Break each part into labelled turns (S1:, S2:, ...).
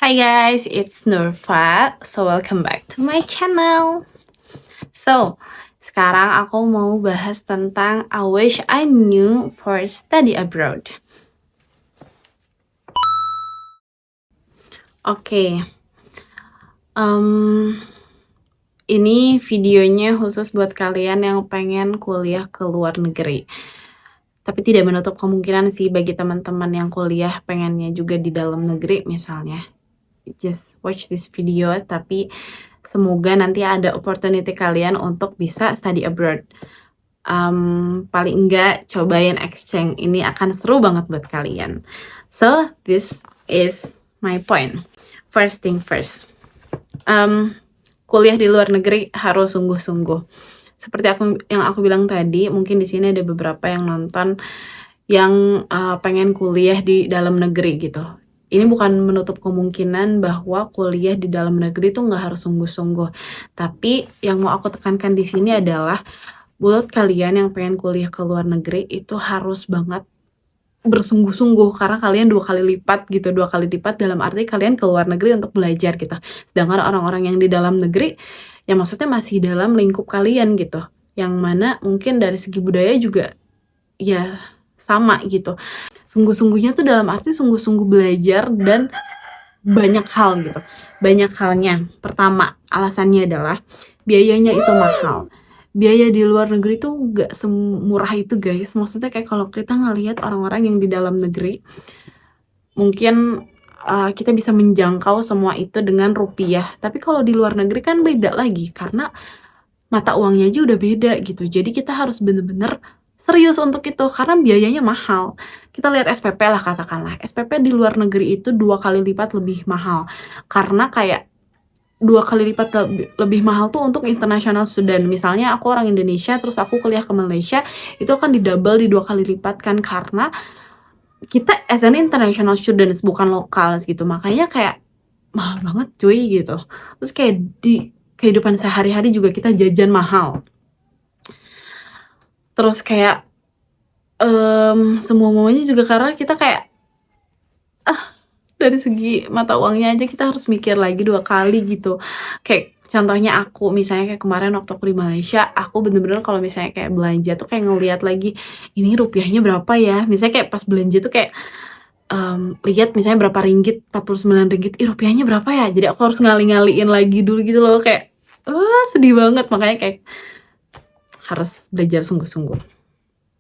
S1: Hi guys, it's Nurfa. So welcome back to my channel. So, sekarang aku mau bahas tentang I wish I knew for study abroad. Oke, ini videonya khusus buat kalian yang pengen kuliah ke luar negeri. Tapi tidak menutup kemungkinan sih bagi teman-teman yang kuliah pengennya juga di dalam negeri misalnya. Just watch this video, tapi semoga nanti ada opportunity kalian untuk bisa study abroad. Paling enggak cobain exchange, ini akan seru banget buat kalian. So this is my point. First thing first, kuliah di luar negeri harus sungguh-sungguh. Seperti yang aku bilang tadi, mungkin di sini ada beberapa yang nonton yang pengen kuliah di dalam negeri gitu. Ini bukan menutup kemungkinan bahwa kuliah di dalam negeri itu nggak harus sungguh-sungguh. Tapi yang mau aku tekankan di sini adalah buat kalian yang pengen kuliah ke luar negeri itu harus banget bersungguh-sungguh, karena kalian 2 kali lipat gitu, 2 kali lipat dalam arti kalian ke luar negeri untuk belajar gitu. Sedangkan orang-orang yang di dalam negeri, ya maksudnya masih dalam lingkup kalian gitu, yang mana mungkin dari segi budaya juga ya sama gitu. Sungguh-sungguhnya tuh dalam arti sungguh-sungguh belajar dan banyak hal gitu. Banyak halnya. Pertama, alasannya adalah biayanya itu mahal. Biaya di luar negeri tuh gak semurah itu guys. Maksudnya kayak kalau kita ngelihat orang-orang yang di dalam negeri, mungkin kita bisa menjangkau semua itu dengan rupiah. Tapi kalau di luar negeri kan beda lagi, karena mata uangnya aja udah beda gitu. Jadi kita harus bener-bener serius untuk itu, karena biayanya mahal. Kita lihat SPP lah katakanlah. SPP di luar negeri itu 2 kali lipat lebih mahal. Karena kayak 2 kali lipat lebih mahal tuh untuk international student. Misalnya aku orang Indonesia terus aku kuliah ke Malaysia, itu akan di-double, di 2 kali lipat kan, karena kita as an international students bukan lokal gitu. Makanya kayak mahal banget cuy gitu. Terus kayak di kehidupan sehari-hari juga kita jajan mahal. Terus kayak semua-muanya juga karena kita kayak dari segi mata uangnya aja kita harus mikir lagi 2 kali gitu. Kayak contohnya aku, misalnya kayak kemarin waktu aku di Malaysia, aku bener-bener kalau misalnya kayak belanja tuh kayak ngeliat lagi, ini rupiahnya berapa ya? Misalnya kayak pas belanja tuh kayak lihat misalnya berapa ringgit, 49 ringgit, ih rupiahnya berapa ya? Jadi aku harus ngali-ngaliin lagi dulu gitu loh, kayak sedih banget. Makanya kayak harus belajar sungguh-sungguh.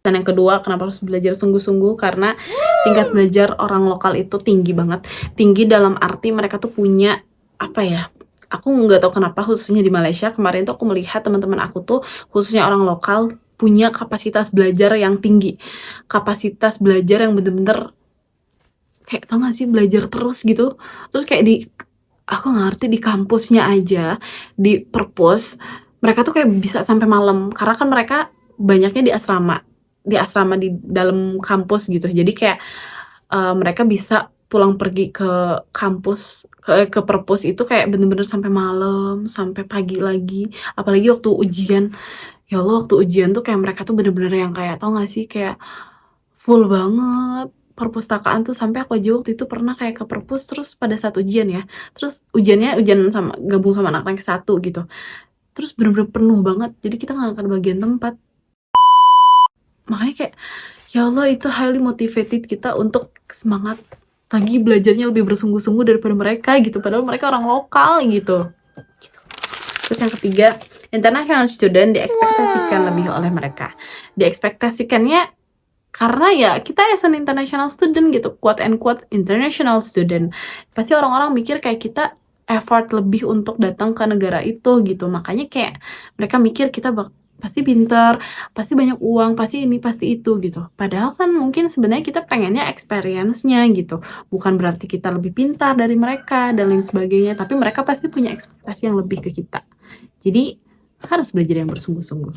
S1: Dan yang kedua, kenapa harus belajar sungguh-sungguh? Karena tingkat belajar orang lokal itu tinggi banget. Tinggi dalam arti mereka tuh punya, apa ya, aku nggak tahu kenapa khususnya di Malaysia, kemarin tuh aku melihat teman-teman aku tuh, khususnya orang lokal, punya kapasitas belajar yang tinggi. Kapasitas belajar yang bener-bener, kayak tau gak sih, belajar terus gitu. Terus kayak aku nggak ngerti, di kampusnya aja, di perpus, mereka tuh kayak bisa sampai malam. Karena kan mereka banyaknya di asrama di dalam kampus gitu. Jadi kayak mereka bisa pulang pergi ke kampus, ke perpus itu kayak bener-bener sampai malam, sampai pagi lagi. Apalagi waktu ujian. Ya Allah, waktu ujian tuh kayak mereka tuh bener-bener yang kayak, tau gak sih, kayak full banget perpustakaan tuh. Sampai aku aja waktu itu pernah kayak ke perpus, terus pada saat ujian ya, terus ujian sama gabung sama anak-anak 1 gitu. Terus bener-bener penuh banget, jadi kita gak akan bagian tempat. Makanya kayak, ya Allah, itu highly motivated kita untuk semangat lagi belajarnya lebih bersungguh-sungguh daripada mereka gitu, padahal mereka orang lokal gitu. Terus yang ketiga, international student diekspektasikan lebih oleh mereka. Diekspektasikannya karena ya kita as an international student gitu, quote and quote international student, pasti orang-orang mikir kayak kita effort lebih untuk datang ke negara itu gitu. Makanya kayak mereka mikir kita pasti pintar, pasti banyak uang, pasti ini, pasti itu gitu. Padahal kan mungkin sebenarnya kita pengennya experience-nya gitu. Bukan berarti kita lebih pintar dari mereka dan lain sebagainya, tapi mereka pasti punya ekspektasi yang lebih ke kita. Jadi harus belajar yang bersungguh-sungguh.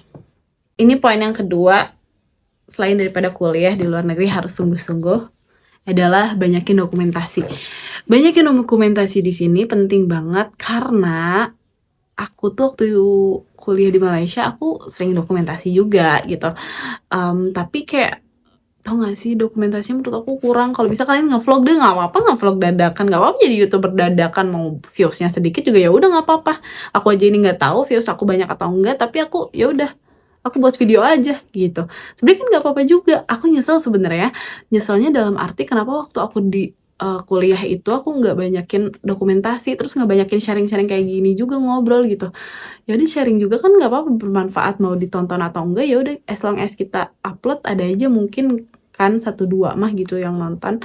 S1: Ini poin yang kedua, selain daripada kuliah di luar negeri harus sungguh-sungguh, adalah banyakin dokumentasi. Banyakin dokumentasi di sini penting banget, karena aku tuh waktu kuliah di Malaysia, aku sering dokumentasi juga gitu. Tapi kayak tau gak sih, dokumentasinya menurut aku kurang. Kalau bisa kalian nge-vlog deh, nggak apa-apa nge-vlog dadakan, nggak apa-apa jadi YouTuber dadakan, mau views-nya sedikit juga ya udah nggak apa-apa. Aku aja ini nggak tahu views aku banyak atau enggak, tapi aku ya udah, aku buat video aja gitu. Sebenarnya kan nggak apa-apa juga. Aku nyesel sebenarnya. Nyeselnya dalam arti kenapa waktu aku di kuliah itu aku nggak banyakin dokumentasi, terus nggak banyakin sharing-sharing kayak gini juga ngobrol gitu. Ya udah sharing juga kan nggak apa-apa, bermanfaat mau ditonton atau enggak ya udah, as long as kita upload ada aja mungkin kan 1, 2 mah gitu yang nonton.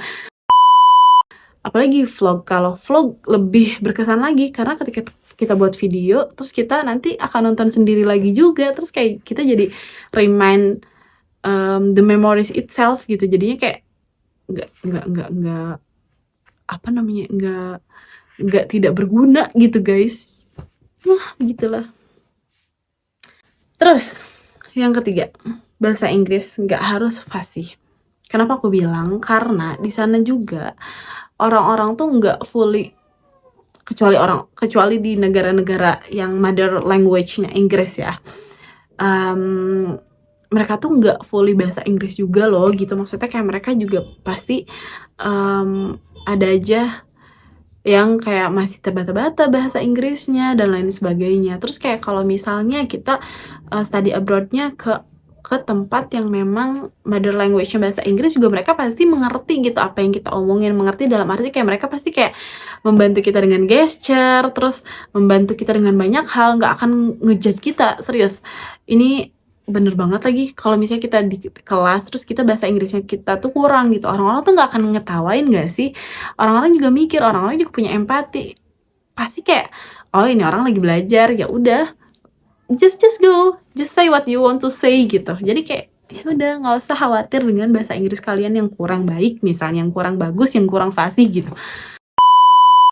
S1: Apalagi vlog, kalau vlog lebih berkesan lagi karena ketika kita buat video terus kita nanti akan nonton sendiri lagi juga, terus kayak kita jadi remind the memories itself gitu. Jadinya kayak nggak apa namanya, nggak tidak berguna gitu guys. Nah begitulah. Terus yang ketiga, bahasa Inggris nggak harus fasih. Kenapa aku bilang? Karena di sana juga orang-orang tuh nggak fully, kecuali di negara-negara yang mother language-nya Inggris ya. Mereka tuh nggak fully bahasa Inggris juga loh gitu. Maksudnya kayak mereka juga pasti ada aja yang kayak masih terbata-bata bahasa Inggrisnya dan lain sebagainya. Terus kayak kalau misalnya kita study abroad-nya ke tempat yang memang mother language-nya bahasa Inggris, juga mereka pasti mengerti gitu apa yang kita omongin. Mengerti dalam arti kayak mereka pasti kayak membantu kita dengan gesture, terus membantu kita dengan banyak hal, nggak akan ngejudge kita, serius. Ini bener banget lagi, kalau misalnya kita di kelas terus kita bahasa Inggrisnya kita tuh kurang gitu, orang-orang tuh nggak akan ngetawain gak sih? Orang-orang juga mikir, orang-orang juga punya empati. Pasti kayak, oh ini orang lagi belajar, ya udah, just go, just say what you want to say gitu. Jadi kayak ya udah, nggak usah khawatir dengan bahasa Inggris kalian yang kurang baik, misalnya yang kurang bagus, yang kurang fasih gitu.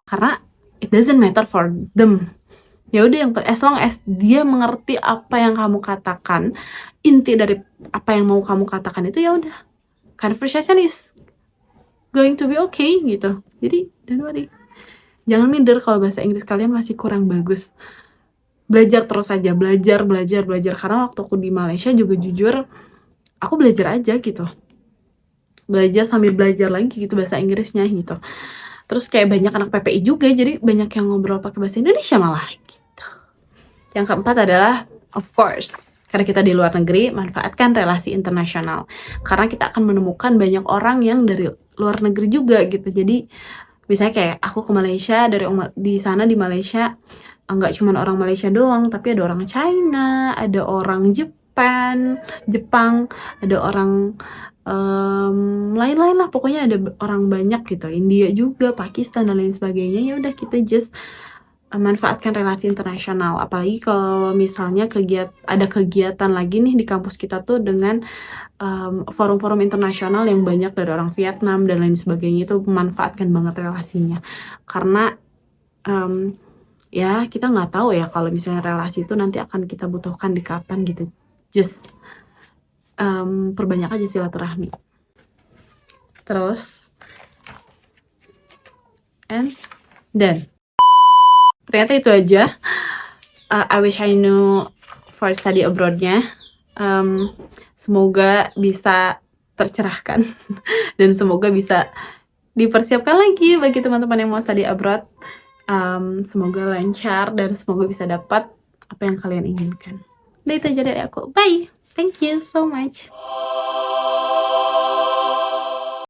S1: Karena it doesn't matter for them. Ya udah, yang as long as dia mengerti apa yang kamu katakan, inti dari apa yang mau kamu katakan itu, ya udah, conversation is going to be okay gitu. Jadi don't worry, jangan minder kalau bahasa Inggris kalian masih kurang bagus. Belajar terus aja, belajar. Karena waktu aku di Malaysia juga jujur aku belajar aja gitu, belajar sambil belajar lagi gitu bahasa Inggrisnya gitu. Terus kayak banyak anak PPI juga, jadi banyak yang ngobrol pakai bahasa Indonesia malah gitu. Yang keempat adalah, of course, karena kita di luar negeri, manfaatkan relasi internasional. Karena kita akan menemukan banyak orang yang dari luar negeri juga gitu. Jadi misalnya kayak aku ke Malaysia, di sana di Malaysia nggak cuma orang Malaysia doang, tapi ada orang China, ada orang Jepang, ada orang lain-lain lah, pokoknya ada orang banyak gitu, India juga, Pakistan dan lain sebagainya. Ya udah, kita just manfaatkan relasi internasional. Apalagi kalau misalnya ada kegiatan lagi nih di kampus kita tuh dengan forum-forum internasional yang banyak dari orang Vietnam dan lain sebagainya, itu memanfaatkan banget relasinya. Karena ya kita nggak tahu ya kalau misalnya relasi itu nanti akan kita butuhkan di kapan gitu. Just perbanyak aja silaturahmi. Terus dan ternyata itu aja. I wish I knew for study abroad-nya. Semoga bisa tercerahkan dan semoga bisa dipersiapkan lagi bagi teman-teman yang mau study abroad. Semoga lancar dan semoga bisa dapat apa yang kalian inginkan. Udah, itu aja dari aku. Bye. Thank you so much.